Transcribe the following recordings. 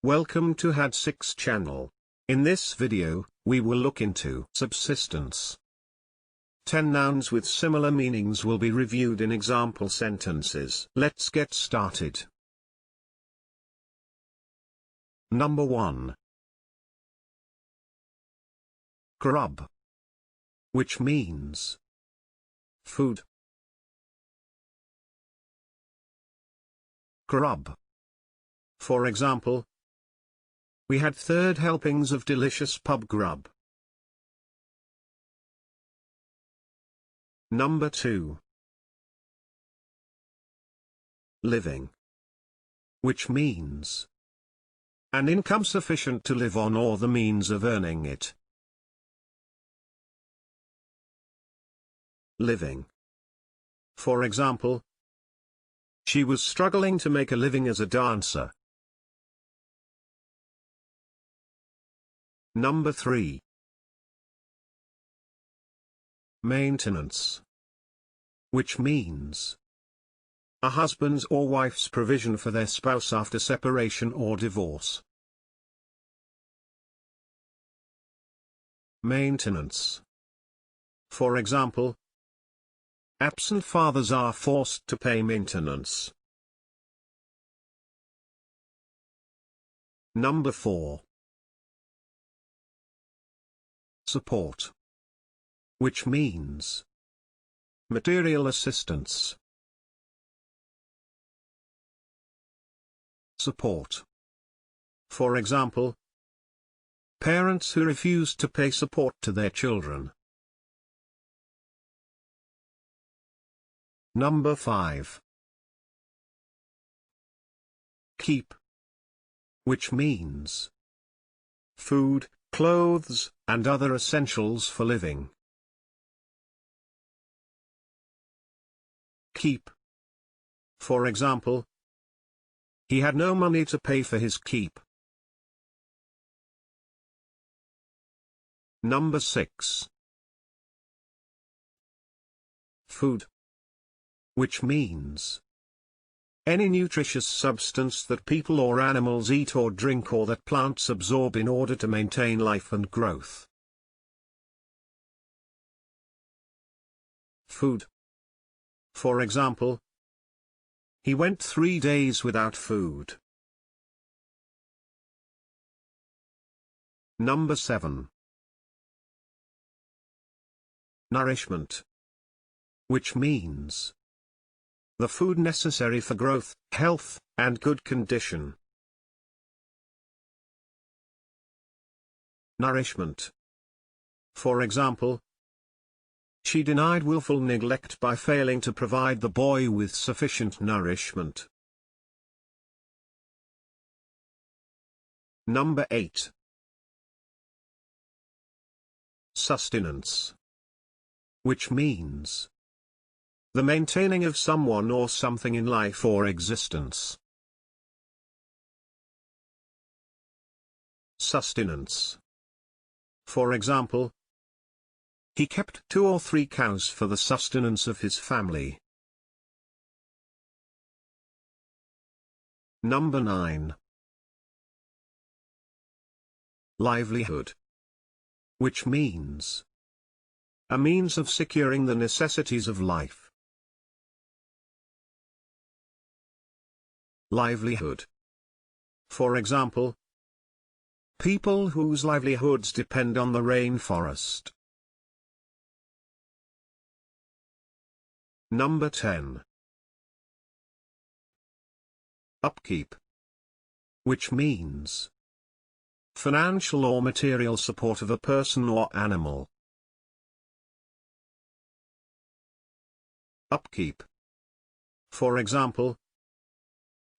Welcome to Had6 channel. In this video, we will look into subsistence. 10 nouns with similar meanings will be reviewed in example sentences. Let's get started. Number 1. Grub, which means food. Grub. For example, we had 3rd helpings of delicious pub grub. Number 2. Living, which means an income sufficient to live on or the means of earning it. Living. For example, she was struggling to make a living as a dancer. Number 3. Maintenance, which means a husband's or wife's provision for their spouse after separation or divorce. Maintenance. For example, absent fathers are forced to pay maintenance. Number 4. Support, which means material assistance. Support. For example, parents who refuse to pay support to their children. Number 5. Keep, which means food, clothes, and other essentials for living. Keep. For example, he had no money to pay for his keep. Number 6. Food, which means any nutritious substance that people or animals eat or drink or that plants absorb in order to maintain life and growth. Food. For example, he went 3 days without food. Number 7. Nourishment, which means the food necessary for growth, health, and good condition. Nourishment. For example, she denied willful neglect by failing to provide the boy with sufficient nourishment. Number 8. Sustenance, which means the maintaining of someone or something in life or existence. Sustenance. For example, he kept 2 or 3 cows for the sustenance of his family. Number 9. Livelihood, which means a means of securing the necessities of life. Livelihood. For example, people whose livelihoods depend on the rainforest. Number 10. Upkeep, which means financial or material support of a person or animal. Upkeep. For example,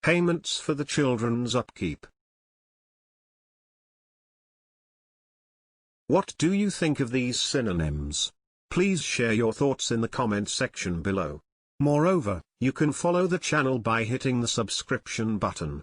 payments for the children's upkeep. What do you think of these synonyms? Please share your thoughts in the comment section below. Moreover, you can follow the channel by hitting the subscription button.